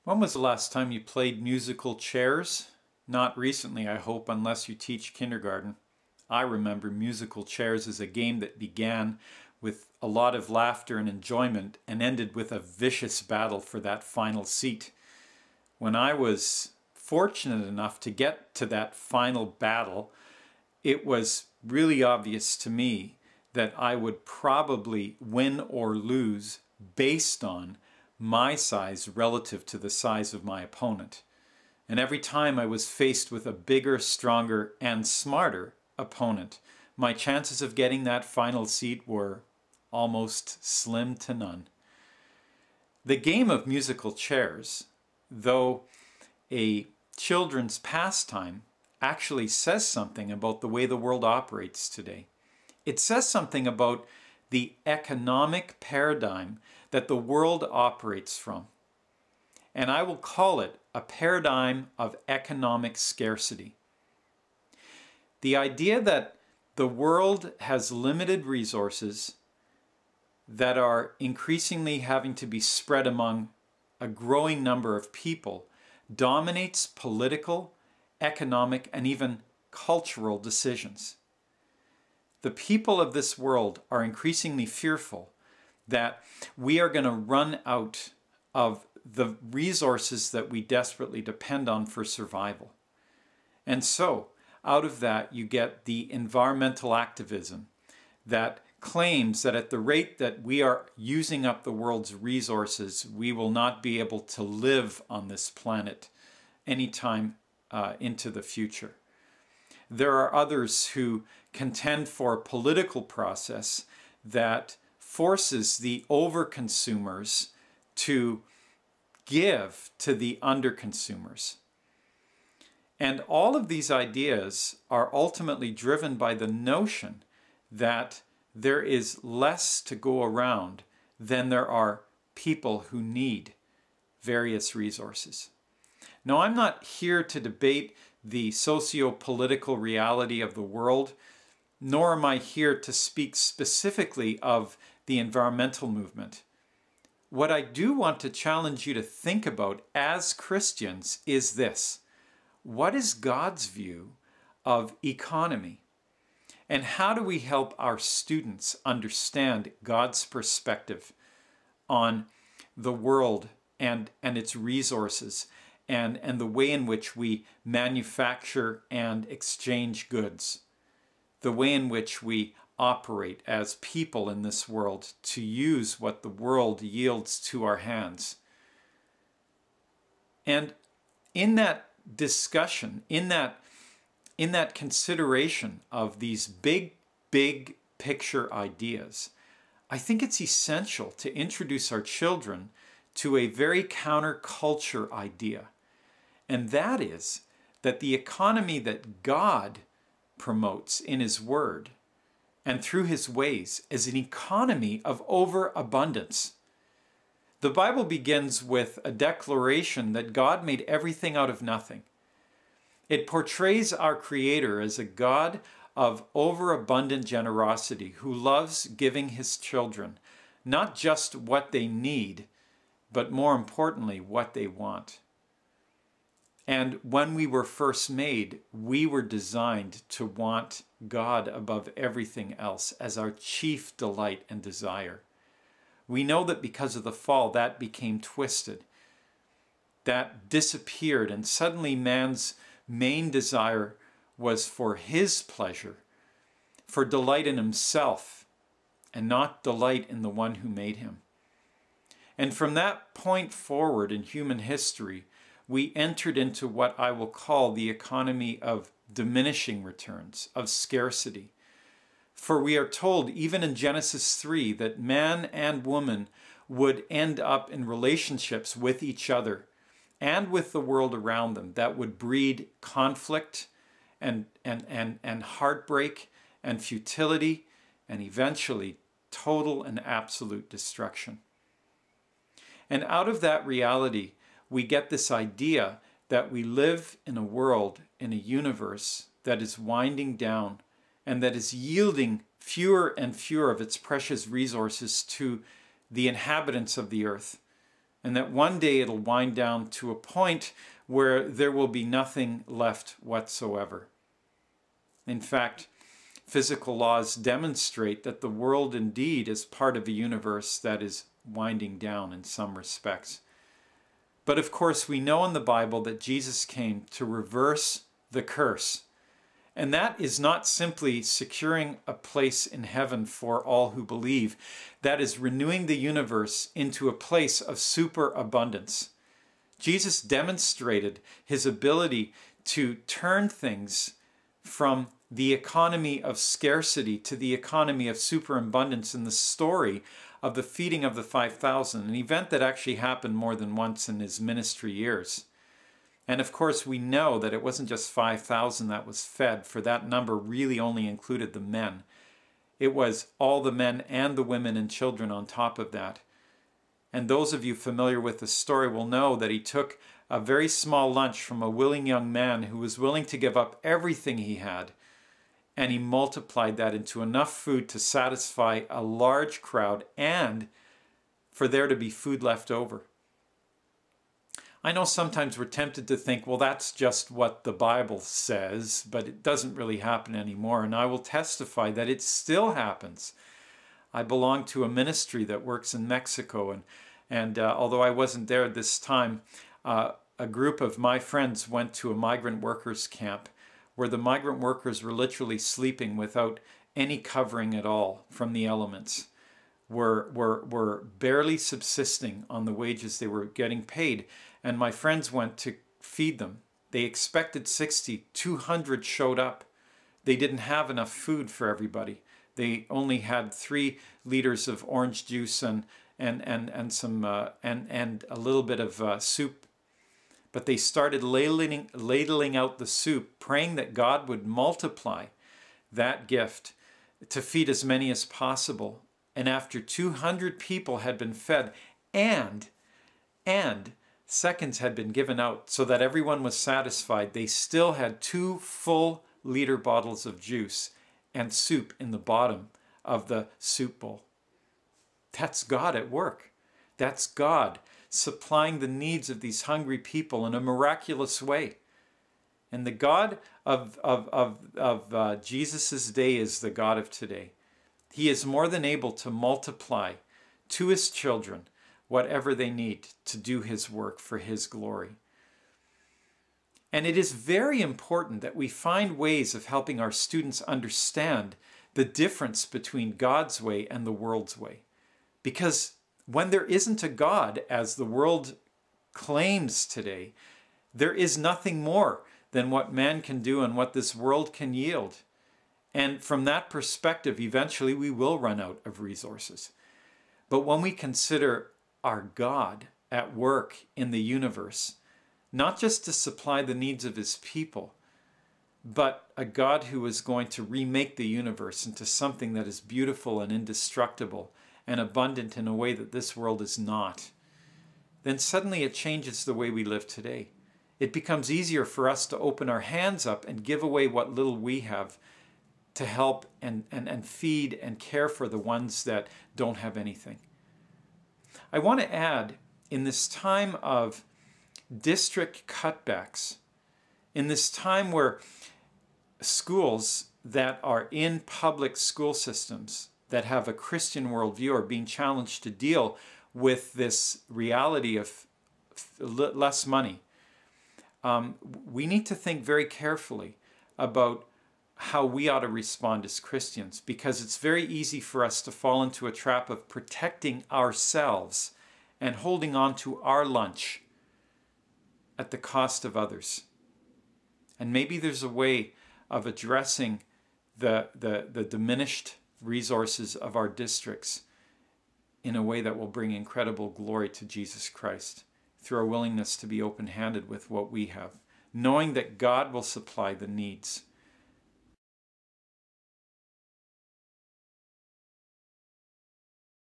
When was the last time you played musical chairs? Not recently, I hope, unless you teach kindergarten. I remember musical chairs as a game that began with a lot of laughter and enjoyment and ended with a vicious battle for that final seat. When I was fortunate enough to get to that final battle, it was really obvious to me that I would probably win or lose based on my size relative to the size of my opponent. And every time I was faced with a bigger, stronger, and smarter opponent, my chances of getting that final seat were almost slim to none. The game of musical chairs, though a children's pastime, actually says something about the way the world operates today. It says something about the economic paradigm that the world operates from. And I will call it a paradigm of economic scarcity. The idea that the world has limited resources that are increasingly having to be spread among a growing number of people dominates political, economic, and even cultural decisions. The people of this world are increasingly fearful that we are going to run out of the resources that we desperately depend on for survival. And so, out of that, you get the environmental activism that claims that at the rate that we are using up the world's resources, we will not be able to live on this planet anytime into the future. There are others who contend for a political process that forces the overconsumers to give to the underconsumers. And all of these ideas are ultimately driven by the notion that there is less to go around than there are people who need various resources. Now, I'm not here to debate the socio-political reality of the world, nor am I here to speak specifically of the environmental movement. What I do want to challenge you to think about as Christians is this: what is God's view of economy? And how do we help our students understand God's perspective on the world and its resources and the way in which we manufacture and exchange goods, the way in which we operate as people in this world to use what the world yields to our hands? And in that discussion, in that consideration of these big picture ideas, I think it's essential to introduce our children to a very counterculture idea. And that is that the economy that God promotes in His Word and through His ways is an economy of overabundance. The Bible begins with a declaration that God made everything out of nothing. It portrays our Creator as a God of overabundant generosity who loves giving His children not just what they need, but more importantly, what they want. And when we were first made, we were designed to want God above everything else as our chief delight and desire. We know that because of the fall, that became twisted. That disappeared, and suddenly man's main desire was for his pleasure, for delight in himself, and not delight in the one who made him. And from that point forward in human history, we entered into what I will call the economy of diminishing returns, of scarcity. For we are told, even in Genesis 3, that man and woman would end up in relationships with each other and with the world around them that would breed conflict and heartbreak and futility and eventually total and absolute destruction. And out of that reality, we get this idea that we live in a world, in a universe that is winding down and that is yielding fewer and fewer of its precious resources to the inhabitants of the earth. and that one day it'll wind down to a point where there will be nothing left whatsoever. In fact, physical laws demonstrate that the world indeed is part of a universe that is winding down in some respects. But of course, we know in the Bible that Jesus came to reverse the curse. And that is not simply securing a place in heaven for all who believe. That is renewing the universe into a place of superabundance. Jesus demonstrated his ability to turn things from the economy of scarcity to the economy of superabundance in the story of the feeding of the 5,000, an event that actually happened more than once in his ministry years. And of course, we know that it wasn't just 5,000 that was fed, for that number really only included the men. It was all the men and the women and children on top of that. And those of you familiar with the story will know that he took a very small lunch from a willing young man who was willing to give up everything he had, and he multiplied that into enough food to satisfy a large crowd and for there to be food left over. I know sometimes we're tempted to think, well, that's just what the Bible says, but it doesn't really happen anymore. And I will testify that it still happens. I belong to a ministry that works in Mexico, and although I wasn't there at this time, a group of my friends went to a migrant workers camp where the migrant workers were literally sleeping without any covering at all from the elements, were barely subsisting on the wages they were getting paid. And my friends went to feed them. They expected 60, 200 showed up. They didn't have enough food for everybody. They only had 3 liters of orange juice and some and a little bit of soup. But they started ladling out the soup, praying that God would multiply that gift to feed as many as possible. And after 200 people had been fed and seconds had been given out so that everyone was satisfied, they still had 2 full liter bottles of juice and soup in the bottom of the soup bowl. That's God at work. That's God supplying the needs of these hungry people in a miraculous way. And the God of Jesus' day is the God of today. He is more than able to multiply to his children whatever they need to do his work for his glory. And it is very important that we find ways of helping our students understand the difference between God's way and the world's way. Because when there isn't a God, as the world claims today, there is nothing more than what man can do and what this world can yield. And from that perspective, eventually we will run out of resources. But when we consider our God at work in the universe, not just to supply the needs of his people, but a God who is going to remake the universe into something that is beautiful and indestructible and abundant in a way that this world is not, then suddenly it changes the way we live today. It becomes easier for us to open our hands up and give away what little we have to help and feed and care for the ones that don't have anything. I want to add, in this time of district cutbacks, in this time where schools that are in public school systems that have a Christian worldview are being challenged to deal with this reality of less money, we need to think very carefully about how we ought to respond as Christians, because it's very easy for us to fall into a trap of protecting ourselves and holding on to our lunch at the cost of others. And maybe there's a way of addressing the diminished resources of our districts in a way that will bring incredible glory to Jesus Christ through our willingness to be open-handed with what we have, knowing that God will supply the needs